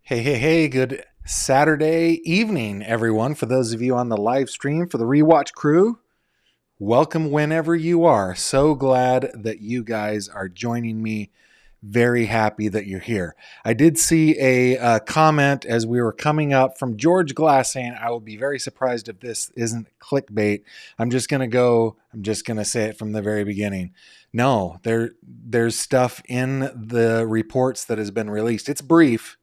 Hey, good Saturday evening, everyone. For those of you on the live stream, for the rewatch crew, welcome whenever you are. So glad that you guys are joining me. Very happy that you're here. I did see a comment as we were coming up from George Glass saying, I will be very surprised if this isn't clickbait. I'm just going to say it from the very beginning. No, there's stuff in the reports that has been released. It's brief,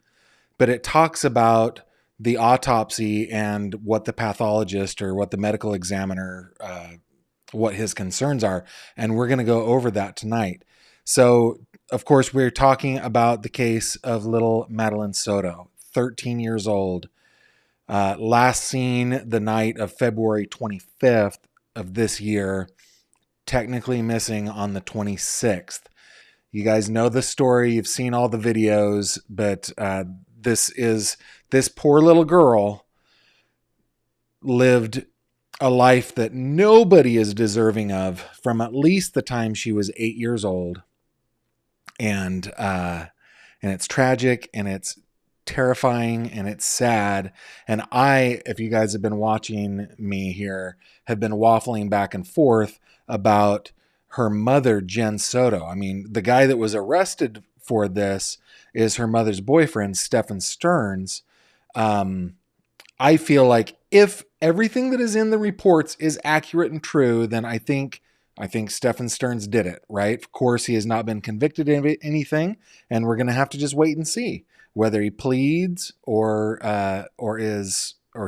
but it talks about the autopsy and what the pathologist or what the medical examiner, what his concerns are. And we're going to go over that tonight. So, of course, we're talking about the case of little Madeline Soto, 13 years old, last seen the night of February 25th of this year, technically missing on the 26th. You guys know the story. You've seen all the videos, but this poor little girl lived a life that nobody is deserving of from at least the time she was 8 years old. And it's tragic and it's terrifying and it's sad. And if you guys have been watching me here, have been waffling back and forth about her mother, Jen Soto. I mean, the guy that was arrested for this is her mother's boyfriend, Stephen Stearns. I feel like if everything that is in the reports is accurate and true, then I think Stephen Stearns did it, right? Of course, he has not been convicted of anything, and we're going to have to just wait and see whether he pleads or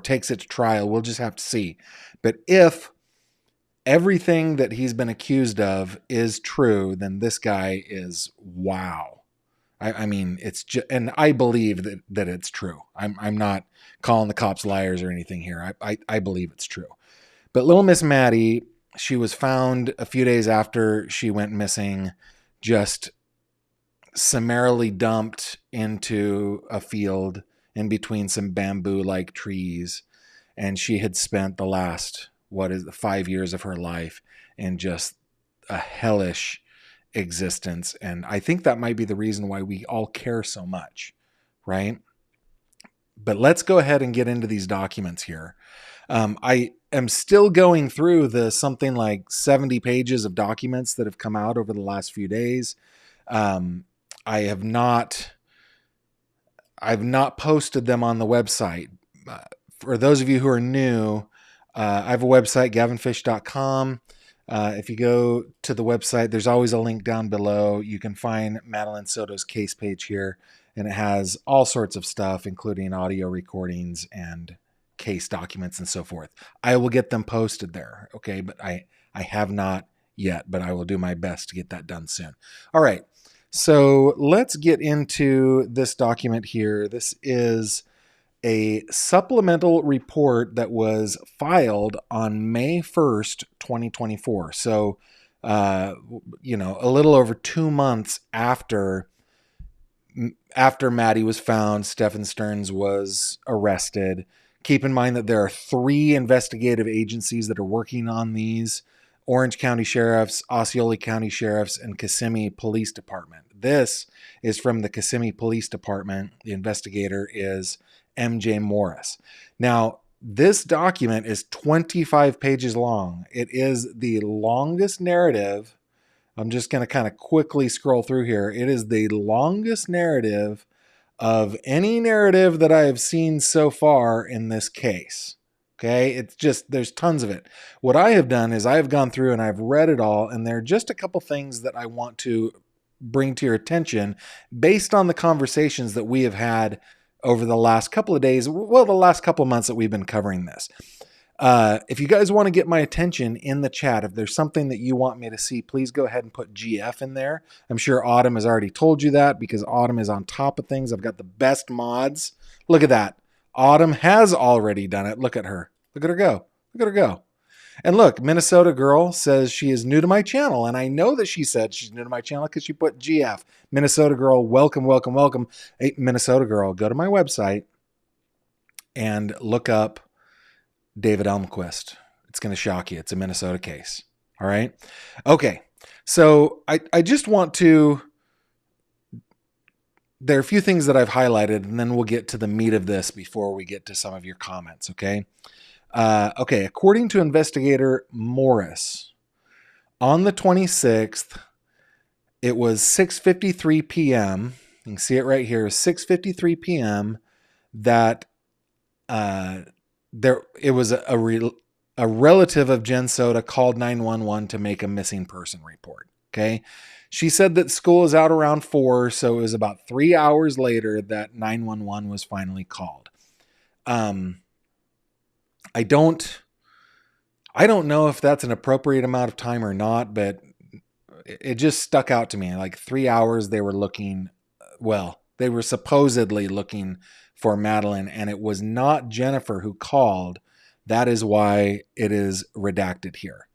takes it to trial. We'll just have to see. But if everything that he's been accused of is true, then this guy is wow. I mean, it's just, and I believe that it's true. I'm not calling the cops liars or anything here. I believe it's true. But little Miss Maddie, she was found a few days after she went missing, just summarily dumped into a field in between some bamboo-like trees. And she had spent the last, 5 years of her life in just a hellish existence. And I think that might be the reason why we all care so much, right? But let's go ahead and get into these documents here. I am still going through the something like 70 pages of documents that have come out over the last few days. I've not posted them on the website. For those of you who are new, I have a website, gavinfish.com. If you go to the website, there's always a link down below. You can find Madeline Soto's case page here, and it has all sorts of stuff, including audio recordings and case documents and so forth. I will get them posted there, okay? But I have not yet, but I will do my best to get that done soon. All right, so let's get into this document here. This is a supplemental report that was filed on May 1st, 2024. So, a little over 2 months after Maddie was found, Stephen Stearns was arrested. Keep in mind that there are 3 investigative agencies that are working on these: Orange County Sheriffs, Osceola County Sheriffs, and Kissimmee Police Department. This is from the Kissimmee Police Department. The investigator is MJ Morris. Now, this document is 25 pages long. It is the longest narrative. I'm just going to kind of quickly scroll through here. It is the longest narrative of any narrative that I have seen so far in this case. Okay, it's just, there's tons of it. What I have done is I have gone through and I've read it all, and there are just a couple things that I want to bring to your attention based on the conversations that we have had over the last couple of days, well, the last couple of months that we've been covering this. If you guys want to get my attention in the chat, if there's something that you want me to see, please go ahead and put GF in there. I'm sure Autumn has already told you that because Autumn is on top of things. I've got the best mods. Look at that. Autumn has already done it. Look at her. Look at her go. Look at her go. And look, Minnesota Girl says she is new to my channel. And I know that she said she's new to my channel because she put GF. Minnesota Girl, welcome, welcome, welcome. Hey, Minnesota Girl, go to my website and look up David Elmquist. It's going to shock you. It's a Minnesota case. All right. Okay. So I just want to there are a few things that I've highlighted, and then we'll get to the meat of this before we get to some of your comments, okay? Okay, according to investigator Morris, on the 26th, it was 6:53 p.m. You can see it right here, 6:53 p.m. that it was a relative of Jen Soto called 911 to make a missing person report. Okay. She said that school is out around 4, so it was about 3 hours later that 911 was finally called. I don't know if that's an appropriate amount of time or not, but it just stuck out to me. Like 3 hours they were looking, they were supposedly looking for Madeline, and it was not Jennifer who called. That is why it is redacted here.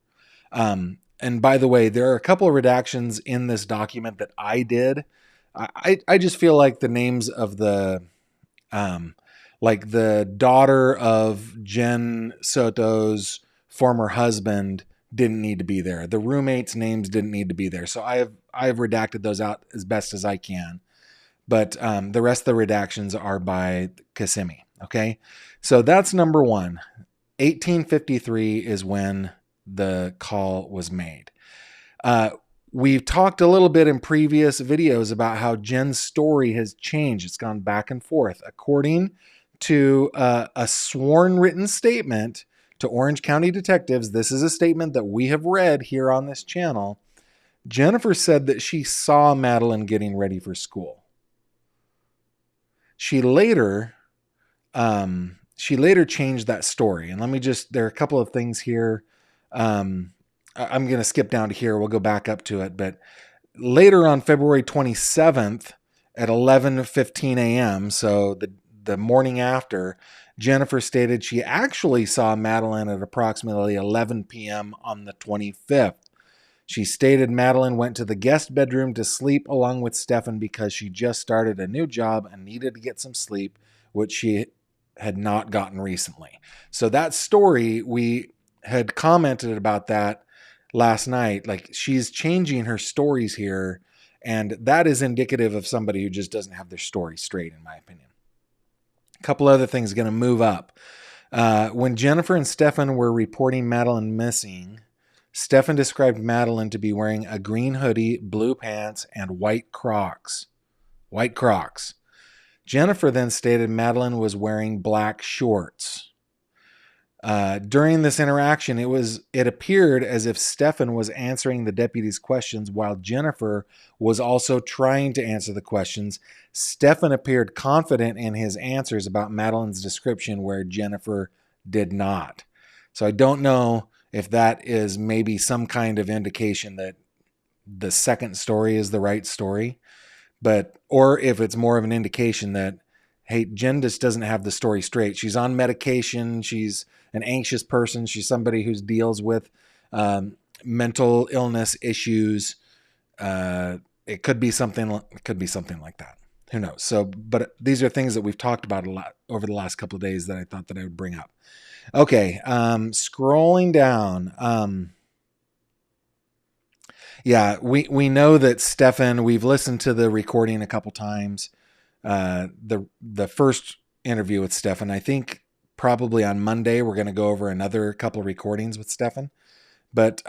And by the way, there are a couple of redactions in this document that I did. I just feel like the names of the like the daughter of Jen Soto's former husband didn't need to be there. The roommates' names didn't need to be there. So I have redacted those out as best as I can. But the rest of the redactions are by Kissimmee. Okay, so that's number one. 1853 is when the call was made. We've talked a little bit in previous videos about how Jen's story has changed. It's gone back and forth. According to a sworn written statement to Orange County detectives, this is a statement that we have read here on this channel. Jennifer said that she saw Madeline getting ready for school. She later changed that story. And there are a couple of things here. I'm going to skip down to here. We'll go back up to it. But later on February 27th at 11:15 a.m., so the morning after, Jennifer stated she actually saw Madeline at approximately 11 p.m. on the 25th. She stated Madeline went to the guest bedroom to sleep along with Stefan because she just started a new job and needed to get some sleep, which she had not gotten recently. So that story, we had commented about that last night. Like, she's changing her stories here, and that is indicative of somebody who just doesn't have their story straight, in my opinion. A couple other things going to move up. When Jennifer and Stefan were reporting Madeline missing, Stefan described Madeline to be wearing a green hoodie, blue pants, and white Crocs. White Crocs. Jennifer then stated Madeline was wearing black shorts. During this interaction, it appeared as if Stefan was answering the deputy's questions while Jennifer was also trying to answer the questions. Stefan appeared confident in his answers about Madeline's description, where Jennifer did not. So I don't know if that is maybe some kind of indication that the second story is the right story, or if it's more of an indication that, hey, Jen just doesn't have the story straight. She's on medication. She's an anxious person. She's somebody who deals with mental illness issues. It could be something like that. Who knows? So, but these are things that we've talked about a lot over the last couple of days that I thought that I would bring up. Okay, scrolling down. We know that Stefan, we've listened to the recording a couple times. The first interview with Stefan, I think probably on Monday, we're going to go over another couple of recordings with Stefan. But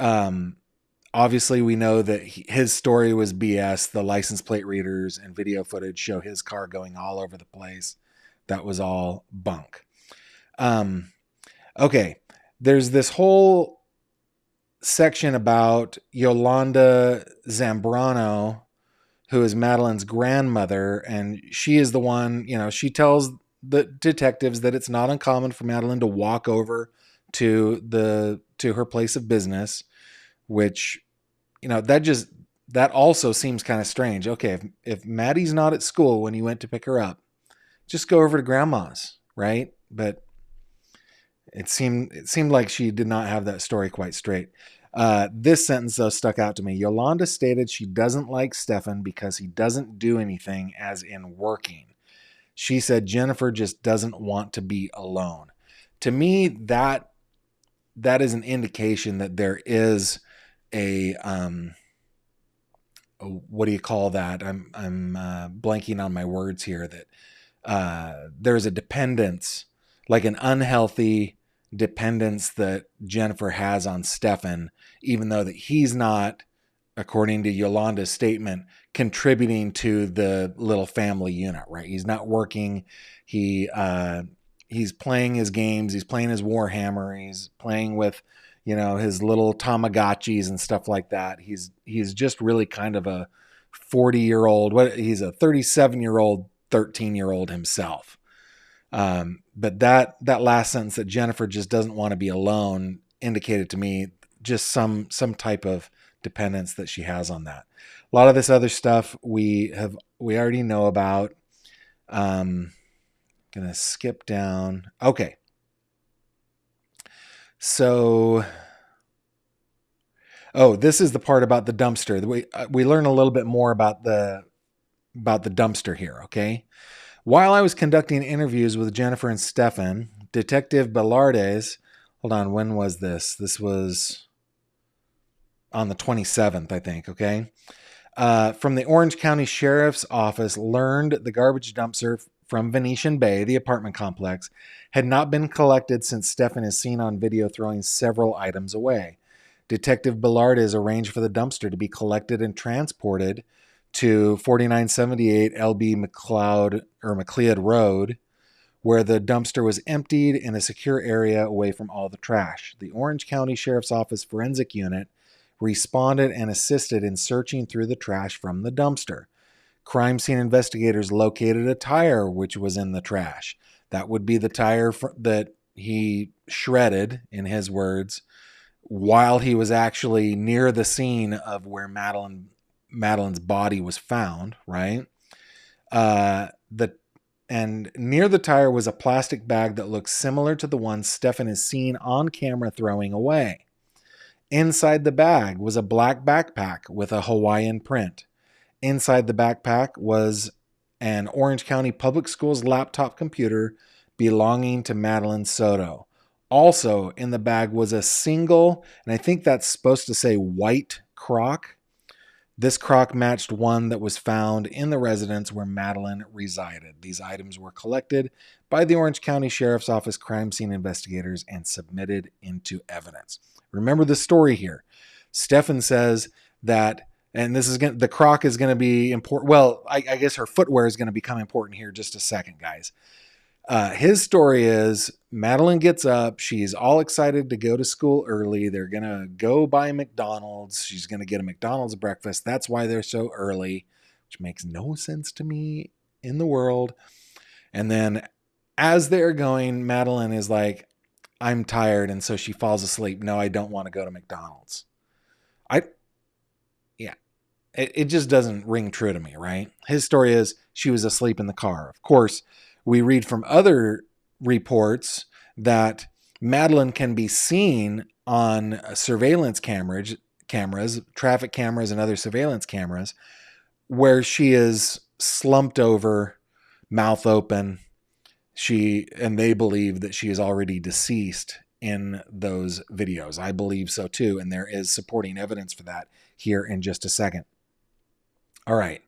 obviously we know that his story was BS. The license plate readers and video footage show his car going all over the place. That was all bunk. Okay, there's this whole section about Yolanda Zambrano, who is Madeline's grandmother, and she is the one, she tells the detectives that it's not uncommon for Madeline to walk over to her place of business, which, that also seems kind of strange. Okay, if Maddie's not at school when you went to pick her up, just go over to grandma's, right? But it seemed like she did not have that story quite straight. This sentence, though, stuck out to me. Yolanda stated she doesn't like Stefan because he doesn't do anything, as in working. She said Jennifer just doesn't want to be alone. To me, that is an indication that there is a what do you call that? I'm blanking on my words here. That there's a dependence, like an unhealthy dependence that Jennifer has on Stefan, even though that he's not, according to Yolanda's statement, contributing to the little family unit, right? He's not working. He's playing his games. He's playing his Warhammer. He's playing with, his little Tamagotchis and stuff like that. He's just really kind of a 40-year-old. He's a 37-year-old, 13-year-old himself. But that last sentence, that Jennifer just doesn't want to be alone, indicated to me just some type of dependence that she has on that. A lot of this other stuff we already know about. Gonna skip down. Okay. So, this is the part about the dumpster. We learn a little bit more about the dumpster here. Okay. While I was conducting interviews with Jennifer and Stefan, Detective Belardes, hold on, when was this? This was on the 27th, I think. Okay. From the Orange County Sheriff's Office, learned the garbage dumpster from Venetian Bay, the apartment complex, had not been collected since Stefan is seen on video throwing several items away. Detective Belardes arranged for the dumpster to be collected and transported to 4978 LB McLeod Road, where the dumpster was emptied in a secure area away from all the trash. The Orange County Sheriff's Office Forensic Unit responded and assisted in searching through the trash from the dumpster. Crime scene investigators located a tire which was in the trash. That would be the tire that he shredded, in his words, while he was actually near the scene of where Madeline's body was found, right? And near the tire was a plastic bag that looked similar to the one Stefan is seen on camera throwing away. Inside the bag was a black backpack with a Hawaiian print. Inside the backpack was an Orange County Public Schools laptop computer belonging to Madeline Soto. Also in the bag was a single, and I think that's supposed to say white crock. This crock matched one that was found in the residence where Madeline resided. These items were collected by the Orange County Sheriff's Office crime scene investigators and submitted into evidence. Remember the story here. Stefan says that, and the crock is going to be important. Well, I guess her footwear is going to become important here in just a second, guys. His story is Madeline gets up. She's all excited to go to school early. They're going to go by McDonald's. She's going to get a McDonald's breakfast. That's why they're so early, which makes no sense to me in the world. And then as they're going, Madeline is like, I'm tired. And so she falls asleep. No, I don't want to go to McDonald's. It just doesn't ring true to me, right? His story is she was asleep in the car. Of course, we read from other reports that Madeline can be seen on surveillance cameras, traffic cameras, and other surveillance cameras, where she is slumped over, mouth open. And they believe that she is already deceased in those videos. I believe so too, and there is supporting evidence for that here in just a second. All right.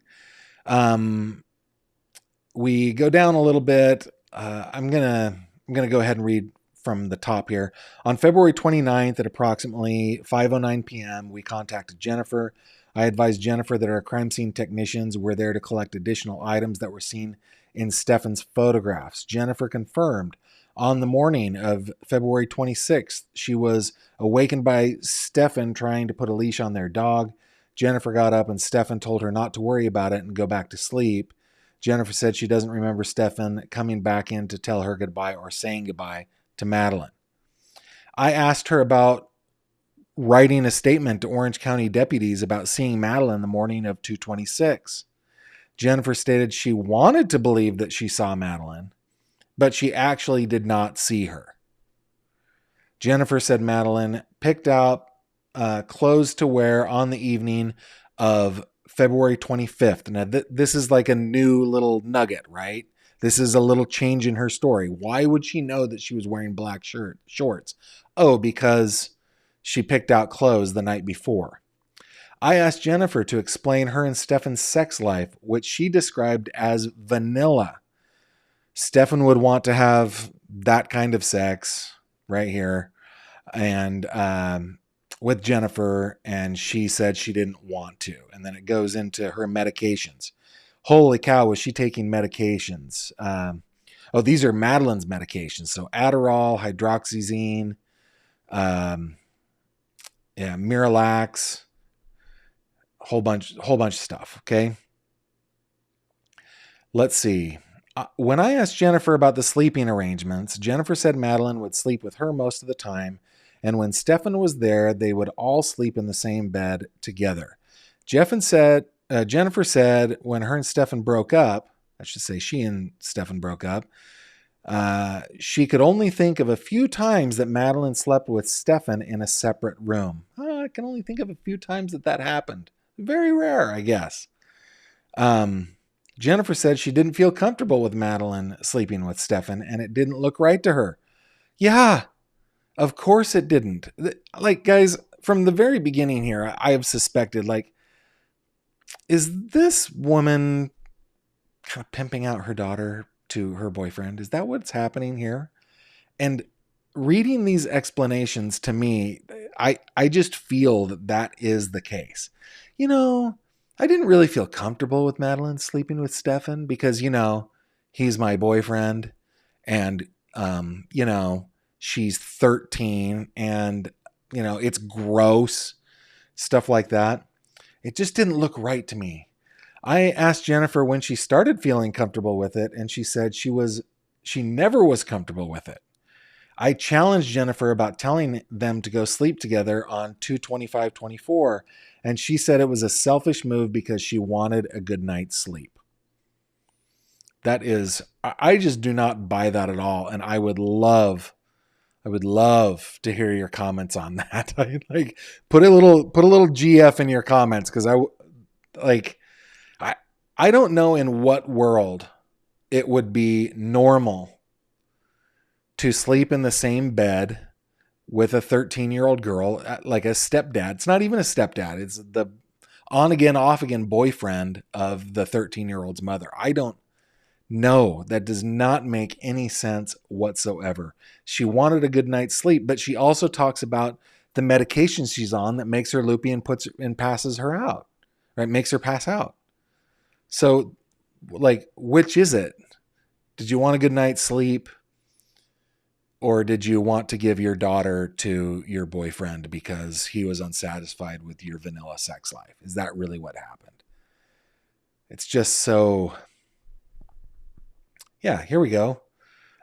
We go down a little bit. I'm gonna go ahead and read from the top here. On February 29th at approximately 5:09 p.m., we contacted Jennifer. I advised Jennifer that our crime scene technicians were there to collect additional items that were seen in Stefan's photographs. Jennifer confirmed on the morning of February 26th, she was awakened by Stefan trying to put a leash on their dog. Jennifer got up and Stefan told her not to worry about it and go back to sleep. Jennifer said she doesn't remember Stefan coming back in to tell her goodbye or saying goodbye to Madeline. I asked her about writing a statement to Orange County deputies about seeing Madeline the morning of 2/26. Jennifer stated she wanted to believe that she saw Madeline, but she actually did not see her. Jennifer said Madeline picked out clothes to wear on the evening of February 25th. Now, this is like a new little nugget, right? This is a little change in her story. Why would she know that she was wearing black shorts? Oh, because she picked out clothes the night before. I asked Jennifer to explain her and Stefan's sex life, which she described as vanilla. Stefan would want to have that kind of sex right here, and with Jennifer, and she said she didn't want to. And then it goes into her medications. Holy cow, was she taking medications? These are Madeline's medications. So Adderall, hydroxyzine, Miralax, whole bunch of stuff. Okay. Let's see. When I asked Jennifer about the sleeping arrangements, Jennifer said Madeline would sleep with her most of the time, and when Stefan was there, they would all sleep in the same bed together. Jennifer said when her and Stefan broke up, I should say she and Stefan broke up, she could only think of a few times that Madeline slept with Stefan in a separate room. I can only think of a few times that happened. Very rare, I guess. Jennifer said she didn't feel comfortable with Madeline sleeping with Stefan, and it didn't look right to her. Yeah, of course it didn't. Like, guys, from the very beginning here, I have suspected, like, is this woman kind of pimping out her daughter to her boyfriend? Is that what's happening here? And reading these explanations, to me, I just feel that is the case. You know, I didn't really feel comfortable with Madeline sleeping with Stefan because, you know, he's my boyfriend, and, you know, she's 13, and, you know, it's gross, stuff like that. It just didn't look right to me. I asked Jennifer when she started feeling comfortable with it, and she said she never was comfortable with it. I challenged Jennifer about telling them to go sleep together on 2/25/24, and she said it was a selfish move because she wanted a good night's sleep. That is, I just do not buy that at all, and I would love to hear your comments on that. Like, put a little GF in your comments, because I don't know in what world it would be normal to sleep in the same bed with a 13-year-old girl, like a stepdad. It's not even a stepdad. It's the on again, off again boyfriend of the 13-year-old's mother. I don't know. That does not make any sense whatsoever. She wanted a good night's sleep, but she also talks about the medication she's on that makes her loopy and passes her out, right? Makes her pass out. So, like, which is it? Did you want a good night's sleep, or did you want to give your daughter to your boyfriend because he was unsatisfied with your vanilla sex life? Is that really what happened? It's just so... Yeah, here we go.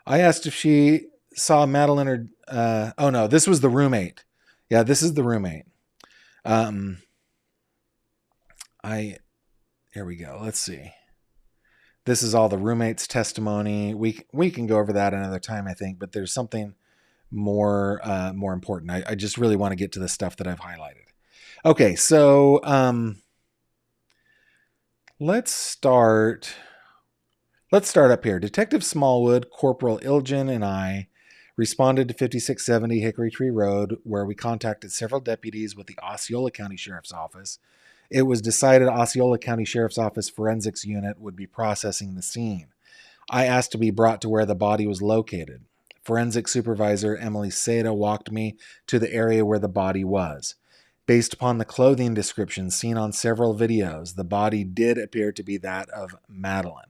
I asked if she saw Madeline or... oh, no, this was the roommate. Yeah, this is the roommate. Here we go. Let's see. This is all the roommate's testimony. We can go over that another time, I think, but there's something more important. I just really want to get to the stuff that I've highlighted. Okay, so let's start up here. Detective Smallwood, Corporal Ilgen, and I responded to 5670 Hickory Tree Road, where we contacted several deputies with the Osceola County Sheriff's Office. It was decided Osceola County Sheriff's Office Forensics Unit would be processing the scene. I asked to be brought to where the body was located. Forensic Supervisor Emily Seda walked me to the area where the body was. Based upon the clothing description seen on several videos, the body did appear to be that of Madeline.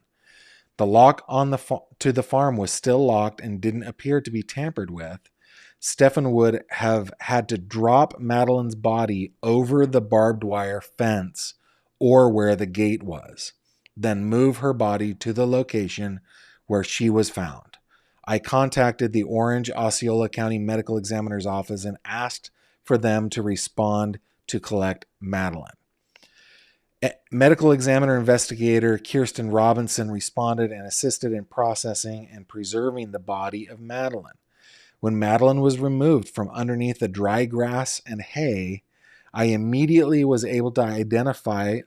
The lock on to the farm was still locked and didn't appear to be tampered with. Stefan would have had to drop Madeline's body over the barbed wire fence or where the gate was, then move her body to the location where she was found. I contacted the Orange Osceola County Medical Examiner's Office and asked for them to respond to collect Madeline. Medical examiner investigator Kirsten Robinson responded and assisted in processing and preserving the body of Madeline. When Madeline was removed from underneath the dry grass and hay, I immediately was able to identify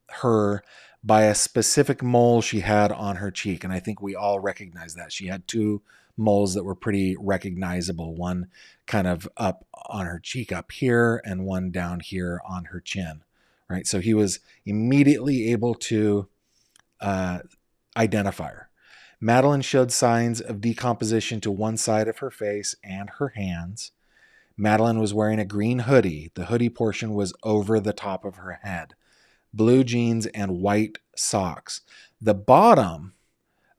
her by a specific mole she had on her cheek. And I think we all recognize that. She had two moles that were pretty recognizable, one kind of up on her cheek up here and one down here on her chin, right? So he was immediately able to identify her. Madeline showed signs of decomposition to one side of her face and her hands. Madeline was wearing a green hoodie. The hoodie portion was over the top of her head. Blue jeans and white socks. The bottom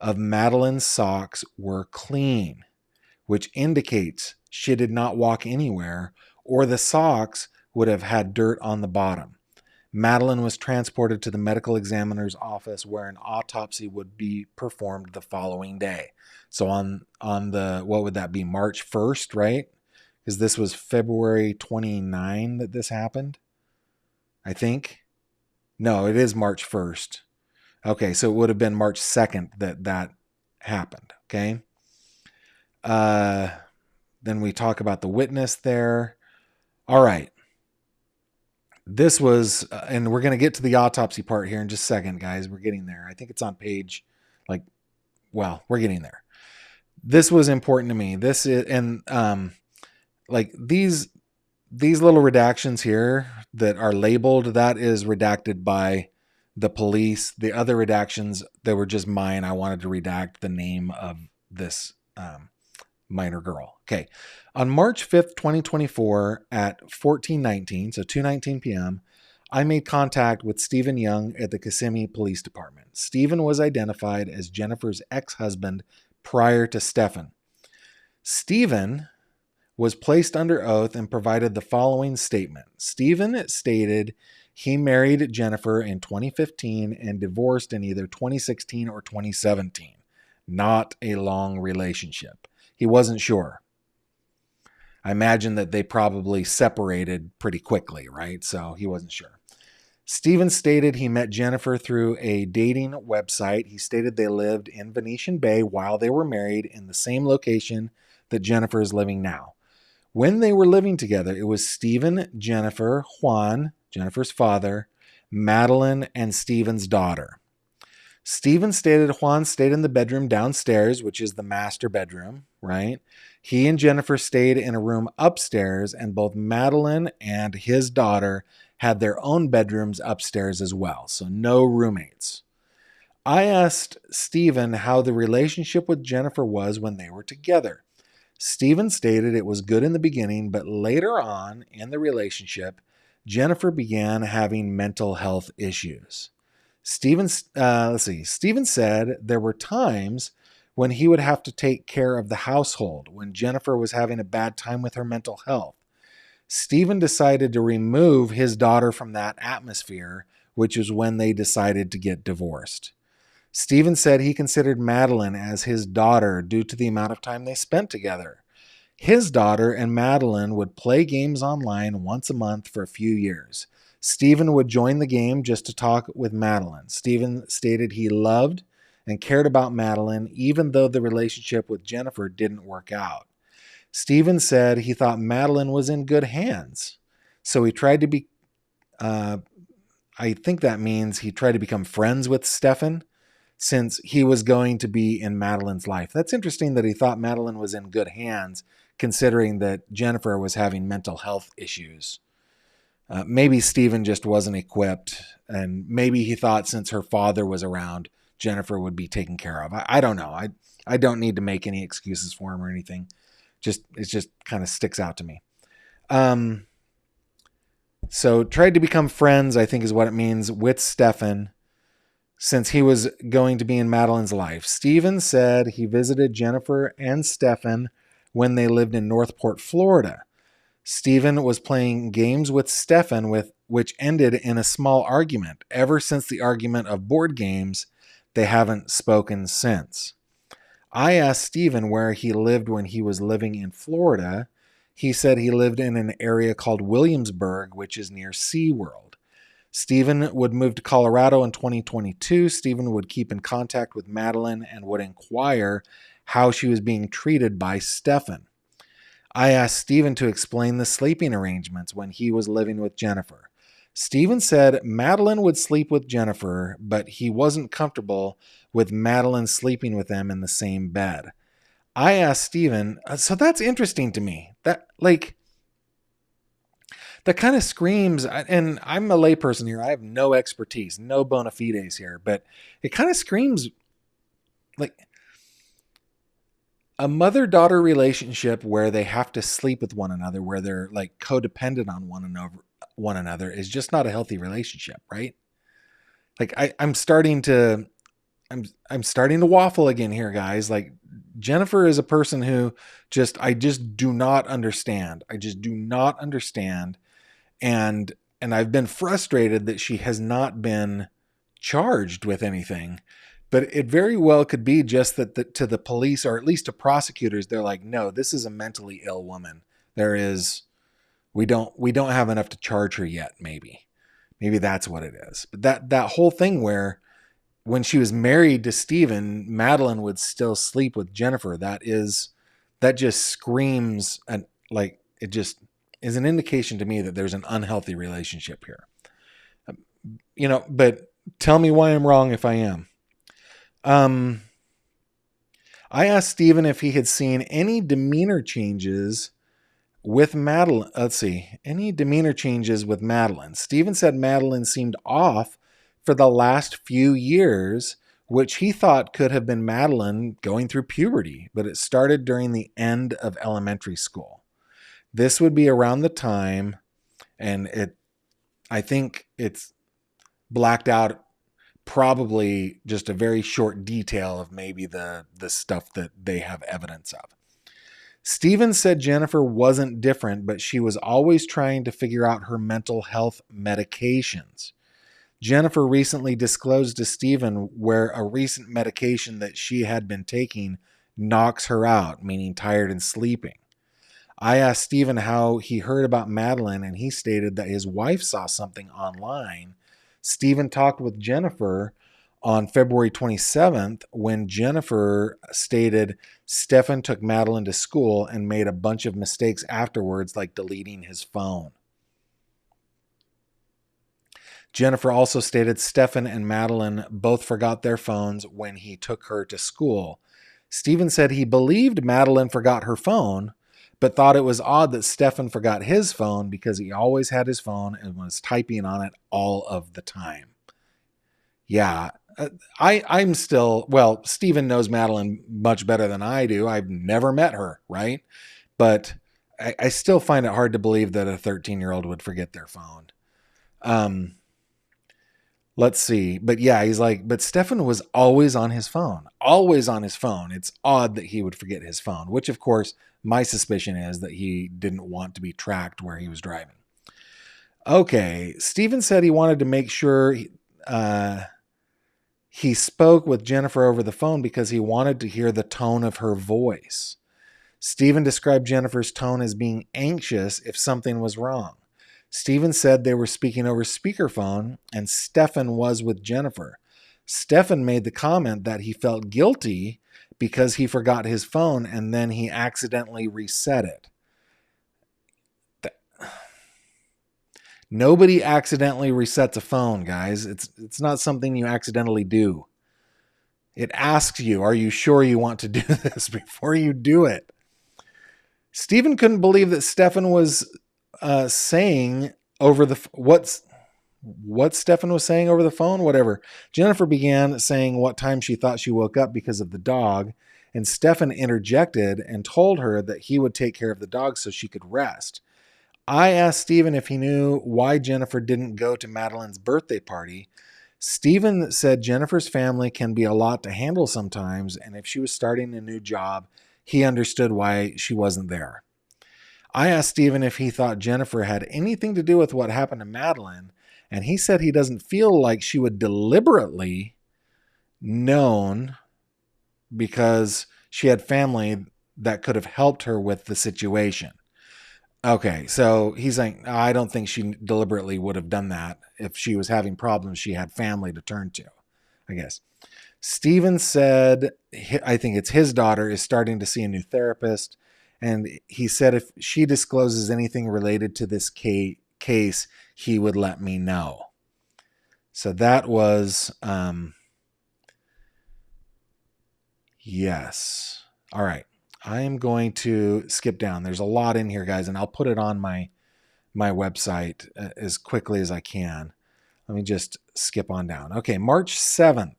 of Madeline's socks were clean, which indicates she did not walk anywhere, or the socks would have had dirt on the bottom. Madeline was transported to the medical examiner's office where an autopsy would be performed the following day. So on the, what would that be, March 1st, right? Because this was February 29 that this happened, I think. No, it is March 1st. Okay, so it would have been March 2nd that happened, okay? Then we talk about the witness there. All right. This was, and we're going to get to the autopsy part here in just a second, guys. We're getting there. I think it's on page, we're getting there. This was important to me. This is, and these little redactions here that are labeled, that is redacted by the police. The other redactions, they were just mine. I wanted to redact the name of this minor girl. Okay. On March 5th, 2024 at 14:19, so 2:19 p.m., I made contact with Stephen Young at the Kissimmee Police Department. Stephen was identified as Jennifer's ex-husband prior to Stephen. Stephen was placed under oath and provided the following statement. Stephen stated he married Jennifer in 2015 and divorced in either 2016 or 2017. Not a long relationship. He wasn't sure. I imagine that they probably separated pretty quickly, right? So he wasn't sure. Stephen stated he met Jennifer through a dating website. He stated they lived in Venetian Bay while they were married in the same location that Jennifer is living now. When they were living together, it was Stephen, Jennifer, Juan, Jennifer's father, Madeline, and Stephen's daughter. Stephen stated Juan stayed in the bedroom downstairs, which is the master bedroom, right? He and Jennifer stayed in a room upstairs, and both Madeline and his daughter had their own bedrooms upstairs as well, so no roommates. I asked Stephen how the relationship with Jennifer was when they were together. Stephen stated it was good in the beginning, but later on in the relationship, Jennifer began having mental health issues. Stephen said there were times when he would have to take care of the household when Jennifer was having a bad time with her mental health. Stephen decided to remove his daughter from that atmosphere, which is when they decided to get divorced. Stephen said he considered Madeline as his daughter due to the amount of time they spent together. His daughter and Madeline would play games online once a month for a few years. Stephen would join the game just to talk with Madeline. Stephen stated he loved and cared about Madeline, even though the relationship with Jennifer didn't work out. Stephen said he thought Madeline was in good hands. So he tried to be, I think that means he tried to become friends with Stephen since he was going to be in Madeline's life. That's interesting that he thought Madeline was in good hands, considering that Jennifer was having mental health issues. Maybe Stephen just wasn't equipped, and maybe he thought since her father was around, Jennifer would be taken care of. I don't know. I don't need to make any excuses for him or anything. It just kind of sticks out to me. So tried to become friends, I think is what it means, with Stephen, since he was going to be in Madeline's life. Stephen said he visited Jennifer and Stephen when they lived in Northport, Florida. Stephen was playing games with Stephen, which ended in a small argument. Ever since the argument of board games, they haven't spoken since. I asked Stephen where he lived when he was living in Florida. He said he lived in an area called Williamsburg, which is near SeaWorld. Stephen would move to Colorado in 2022. Stephen would keep in contact with Madeline and would inquire how she was being treated by Stephen. I asked Stephen to explain the sleeping arrangements when he was living with Jennifer. Stephen said Madeline would sleep with Jennifer, but he wasn't comfortable with Madeline sleeping with them in the same bed. I asked Stephen, so that's interesting to me. that kind of screams, and I'm a layperson here. I have no expertise, no bona fides here, but it kind of screams like a mother-daughter relationship where they have to sleep with one another, where they're like codependent on one another is just not a healthy relationship, right? Like I'm starting to I'm starting to waffle again here, guys. Like Jennifer is a person who I just do not understand. I just do not understand. And I've been frustrated that she has not been charged with anything. But it very well could be just that to the police, or at least to prosecutors, they're like, no, this is a mentally ill woman. We don't have enough to charge her yet. Maybe that's what it is. But that whole thing where when she was married to Steven, Madeline would still sleep with Jennifer. That just screams, and like it just is an indication to me that there's an unhealthy relationship here. But tell me why I'm wrong if I am. I asked Steven if he had seen any demeanor changes with Madeline. Let's see. Any demeanor changes with Madeline. Steven said Madeline seemed off for the last few years, which he thought could have been Madeline going through puberty, but it started during the end of elementary school. This would be around the time, and I think it's blacked out, probably just a very short detail of maybe the stuff that they have evidence of. Steven said Jennifer wasn't different, but she was always trying to figure out her mental health medications. Jennifer recently disclosed to Steven where a recent medication that she had been taking knocks her out, meaning tired and sleeping. I asked Steven how he heard about Madeline, and he stated that his wife saw something online. Steven talked with Jennifer on February 27th when Jennifer stated Stefan took Madeline to school and made a bunch of mistakes afterwards, like deleting his phone. Jennifer also stated Stefan and Madeline both forgot their phones when he took her to school. Steven said he believed Madeline forgot her phone, but thought it was odd that Stefan forgot his phone because he always had his phone and was typing on it all of the time. Yeah, I'm still, well, Steven knows Madeline much better than I do. I've never met her, right? But I still find it hard to believe that a 13-year-old would forget their phone. Let's see. But yeah, he's like, but Stefan was always on his phone. Always on his phone. It's odd that he would forget his phone, which of course my suspicion is that he didn't want to be tracked where he was driving. Okay. Steven said he wanted to make sure he spoke with Jennifer over the phone because he wanted to hear the tone of her voice. Steven described Jennifer's tone as being anxious if something was wrong. Steven said they were speaking over speakerphone and Stefan was with Jennifer. Stefan made the comment that he felt guilty because he forgot his phone and then he accidentally reset it. Nobody accidentally resets a phone, guys. It's not something you accidentally do. It asks you, are you sure you want to do this before you do it? Steven couldn't believe that Stefan was saying over the what Stefan was saying over the phone, whatever. Jennifer began saying what time she thought she woke up because of the dog, and Stefan interjected and told her that he would take care of the dog so she could rest. I asked Steven if he knew why Jennifer didn't go to Madeline's birthday party. Steven said Jennifer's family can be a lot to handle sometimes, and if she was starting a new job, he understood why she wasn't there. I asked Steven if he thought Jennifer had anything to do with what happened to Madeline, and he said he doesn't feel like she would deliberately known because she had family that could have helped her with the situation. Okay, so he's like, I don't think she deliberately would have done that. If she was having problems, she had family to turn to, I guess. Steven said, I think it's his daughter is starting to see a new therapist. And he said if she discloses anything related to this case, he would let me know. So that was, yes. All right. I am going to skip down. There's a lot in here, guys, and I'll put it on my my website as quickly as I can. Let me just skip on down. Okay, March 7th.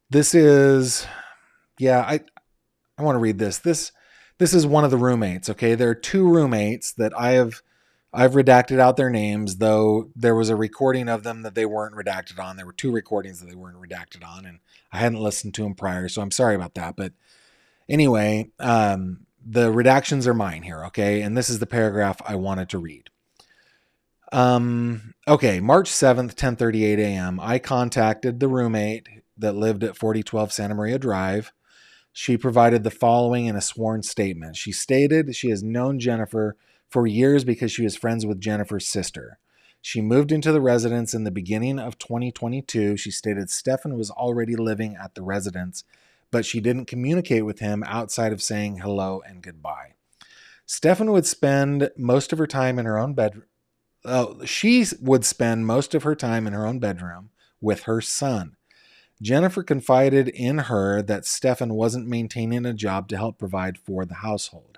This is, yeah, I want to read this. This is one of the roommates. Okay, there are two roommates that I've redacted out their names, though there was a recording of them that they weren't redacted on. There were two recordings that they weren't redacted on, and I hadn't listened to them prior, so I'm sorry about that. But anyway, the redactions are mine here. Okay, and this is the paragraph I wanted to read. Okay, March 7th, 10:38 a.m. I contacted the roommate that lived at 4012 Santa Maria Drive. She provided the following in a sworn statement. She stated she has known Jennifer for years because she was friends with Jennifer's sister. She moved into the residence in the beginning of 2022. She stated Stefan was already living at the residence, but she didn't communicate with him outside of saying hello and goodbye. Stefan would spend most of her time in her own bedroom. She would spend most of her time in her own bedroom with her son. Jennifer confided in her that Stefan wasn't maintaining a job to help provide for the household.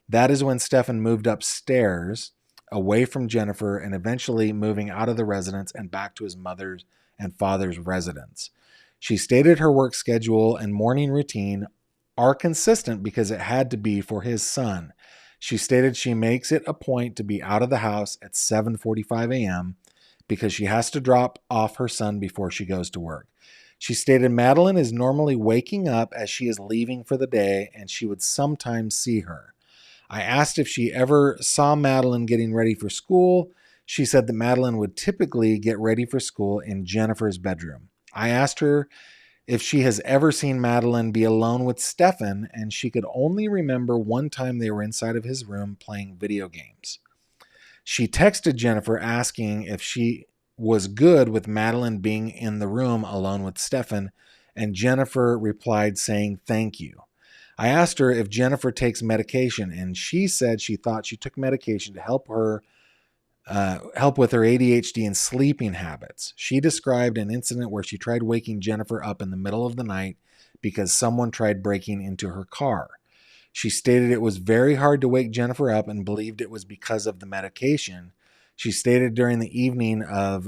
That is when Stefan moved upstairs away from Jennifer and eventually moving out of the residence and back to his mother's and father's residence. She stated her work schedule and morning routine are consistent because it had to be for his son. She stated she makes it a point to be out of the house at 7:45 a.m. because she has to drop off her son before she goes to work. She stated Madeline is normally waking up as she is leaving for the day, and she would sometimes see her. I asked if she ever saw Madeline getting ready for school. She said that Madeline would typically get ready for school in Jennifer's bedroom. I asked her if she has ever seen Madeline be alone with Stefan, and she could only remember one time they were inside of his room playing video games. She texted Jennifer asking if she was good with Madeline being in the room alone with Stefan, and Jennifer replied saying thank you. I asked her if Jennifer takes medication, and she said she thought she took medication to help with her ADHD and sleeping habits. She described an incident where she tried waking Jennifer up in the middle of the night because someone tried breaking into her car. She stated it was very hard to wake Jennifer up and believed it was because of the medication. She stated during the evening of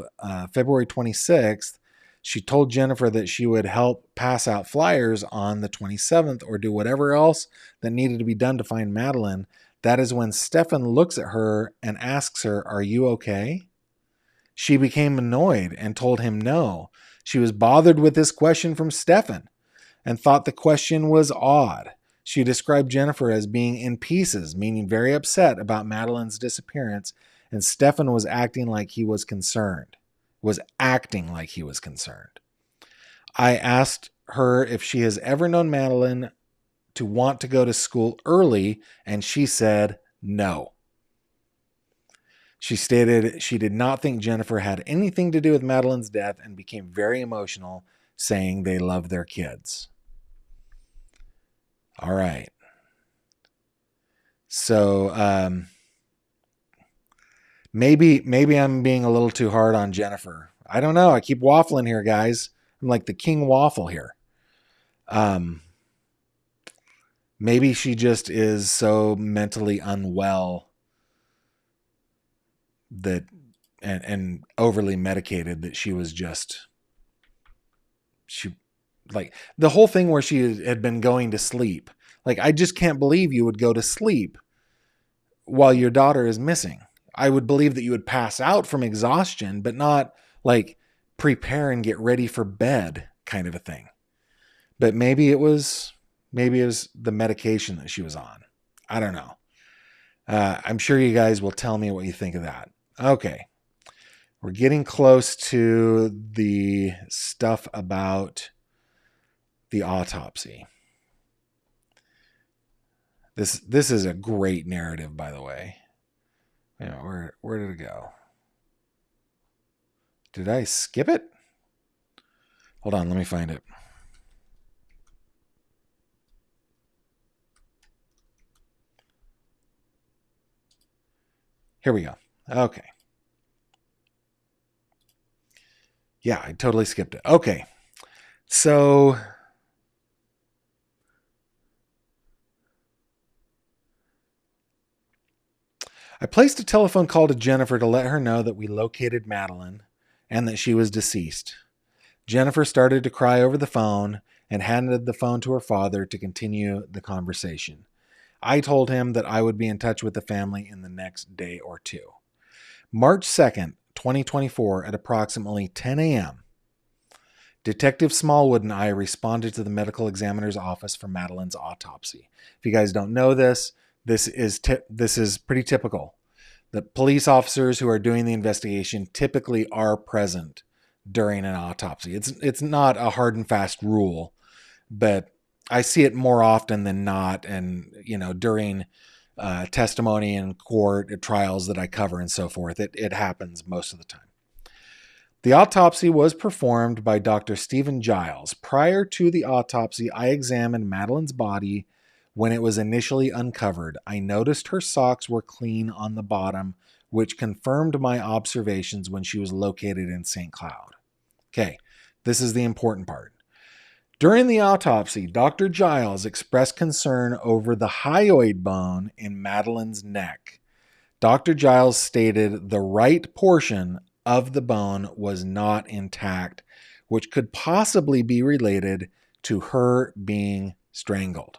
February 26th, she told Jennifer that she would help pass out flyers on the 27th or do whatever else that needed to be done to find Madeline. That is when Stefan looks at her and asks her, "Are you okay?" She became annoyed and told him no. She was bothered with this question from Stefan and thought the question was odd. She described Jennifer as being in pieces, meaning very upset about Madeline's disappearance, and Stefan was acting like he was concerned. I asked her if she has ever known Madeline to want to go to school early, and she said no. She stated she did not think Jennifer had anything to do with Madeline's death and became very emotional, saying they love their kids. All right. So maybe I'm being a little too hard on Jennifer. I don't know. I keep waffling here, guys. I'm like the king waffle here. Maybe she just is so mentally unwell that and overly medicated that she like the whole thing where she had been going to sleep. Like, I just can't believe you would go to sleep while your daughter is missing. I would believe that you would pass out from exhaustion, but not like prepare and get ready for bed kind of a thing. But maybe it was the medication that she was on. I don't know. I'm sure you guys will tell me what you think of that. Okay. We're getting close to the stuff about the autopsy. This is a great narrative, by the way. You know, where did it go? Did I skip it? Hold on, let me find it. Here we go. Okay. Yeah, I totally skipped it. Okay. So I placed a telephone call to Jennifer to let her know that we located Madeline and that she was deceased. Jennifer started to cry over the phone and handed the phone to her father to continue the conversation. I told him that I would be in touch with the family in the next day or two. March 2nd, 2024, at approximately 10 a.m., Detective Smallwood and I responded to the medical examiner's office for Madeline's autopsy. If you guys don't know this, this is pretty typical. The police officers who are doing the investigation typically are present during an autopsy. It's not a hard and fast rule, but I see it more often than not, and during testimony in court, at trials that I cover and so forth, it happens most of the time. The autopsy was performed by Dr. Stephen Giles. Prior to the autopsy, I examined Madeline's body when it was initially uncovered. I noticed her socks were clean on the bottom, which confirmed my observations when she was located in St. Cloud. Okay, this is the important part. During the autopsy, Dr. Giles expressed concern over the hyoid bone in Madeline's neck. Dr. Giles stated the right portion of the bone was not intact, which could possibly be related to her being strangled.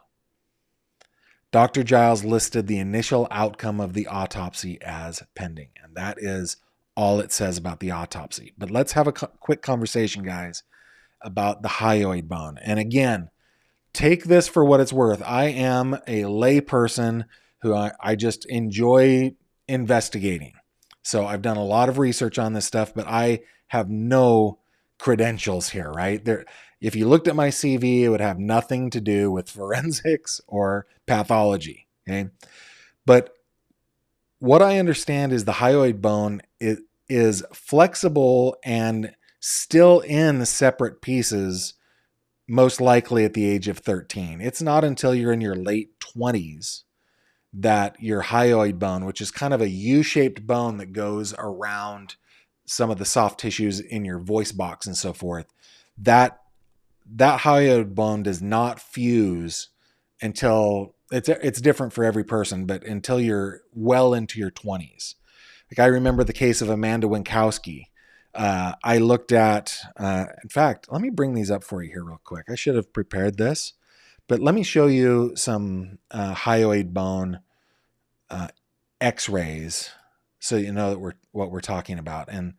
Dr. Giles listed the initial outcome of the autopsy as pending, and that is all it says about the autopsy. But let's have a quick conversation, guys, about the hyoid bone. And again, take this for what it's worth. I am a lay person who I just enjoy investigating. So I've done a lot of research on this stuff, but I have no credentials here, right? If you looked at my CV, it would have nothing to do with forensics or pathology, okay? But what I understand is the hyoid bone is flexible and still in separate pieces, most likely at the age of 13. It's not until you're in your late 20s that your hyoid bone, which is kind of a U-shaped bone that goes around some of the soft tissues in your voice box and so forth, that hyoid bone does not fuse until it's different for every person, but until you're well into your 20s. Like I remember the case of Amanda Winkowski. I looked at, in fact, let me bring these up for you here real quick. I should have prepared this, but let me show you some hyoid bone x-rays so you know that what we're talking about. And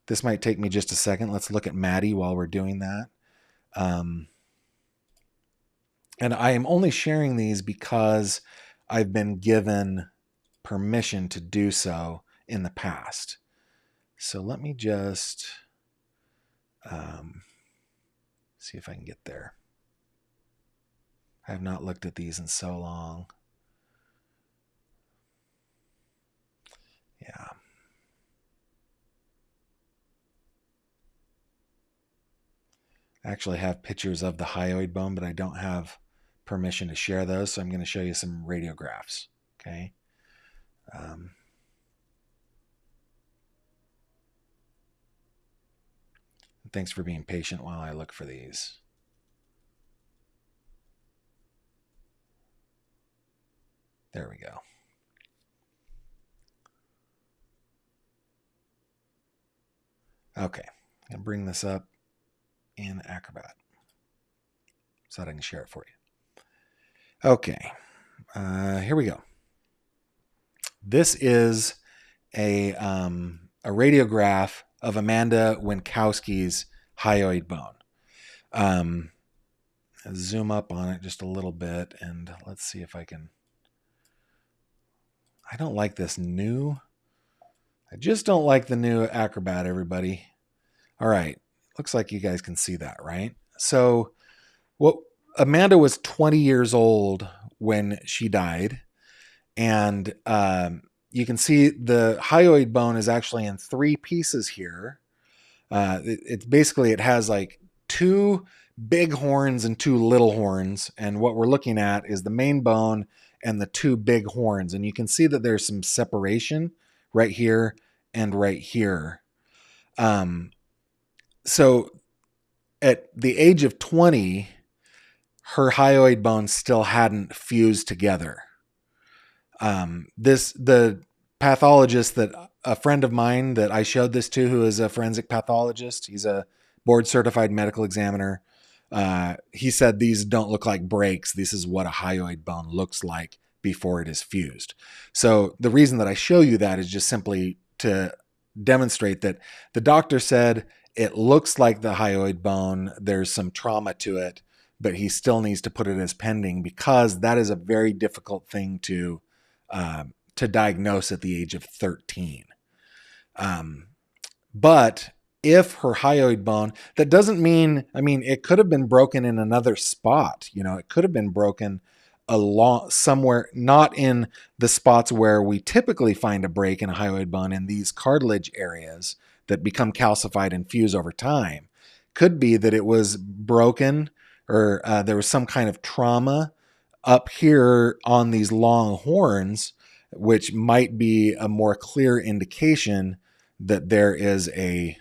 this might take me just a second. Let's look at Maddie while we're doing that. And I am only sharing these because I've been given permission to do so in the past. So let me just see if I can get there. I have not looked at these in so long. Yeah. I actually have pictures of the hyoid bone, but I don't have permission to share those. So I'm going to show you some radiographs. Okay. Thanks for being patient while I look for these. There we go. Okay, I'm going to bring this up in Acrobat so that I can share it for you. Okay, here we go. This is a radiograph of Amanda Winkowski's hyoid bone. Zoom up on it just a little bit, and let's see if I can. I don't like this new. I just don't like the new Acrobat, everybody. All right. Looks like you guys can see that, right? So Amanda was 20 years old when she died. And you can see the hyoid bone is actually in 3 pieces here. It's basically, it has like 2 big horns and 2 little horns. And what we're looking at is the main bone and the 2 big horns. And you can see that there's some separation right here and right here. So at the age of 20, her hyoid bone still hadn't fused together. The pathologist that a friend of mine that I showed this to, who is a forensic pathologist, he's a board certified medical examiner. He said these don't look like breaks. This is what a hyoid bone looks like before it is fused. So the reason that I show you that is just simply to demonstrate that the doctor said it looks like the hyoid bone. There's some trauma to it, but he still needs to put it as pending because that is a very difficult thing to diagnose at the age of 13. But if her hyoid bone, that doesn't mean, I mean, it could have been broken in another spot. You know, it could have been broken along somewhere, not in the spots where we typically find a break in a hyoid bone, in these cartilage areas that become calcified and fuse over time. Could be that it was broken or there was some kind of trauma up here on these long horns, which might be a more clear indication that there is a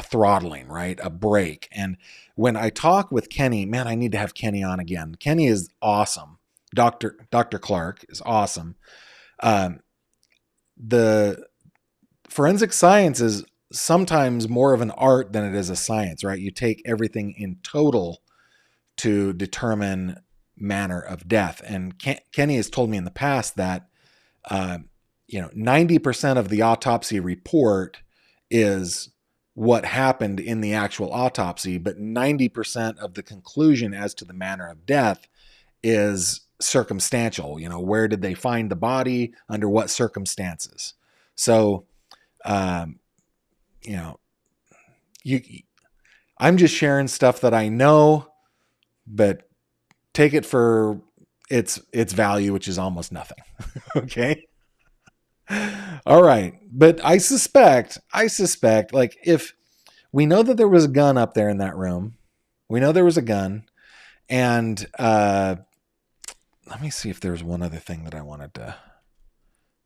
throttling, right? A break. And when I talk with Kenny, man, I need to have Kenny on again. Kenny is awesome. Dr. Clark is awesome. The forensic science is sometimes more of an art than it is a science, right? You take everything in total to determine manner of death. And Kenny has told me in the past that 90% of the autopsy report is what happened in the actual autopsy, but 90% of the conclusion as to the manner of death is circumstantial. You know, where did they find the body? Under what circumstances? So, I'm just sharing stuff that I know, but take it for its value, which is almost nothing. Okay. All right. But I suspect, like, if we know that there was a gun up there in that room, we know there was a gun. And let me see if there's one other thing that I wanted to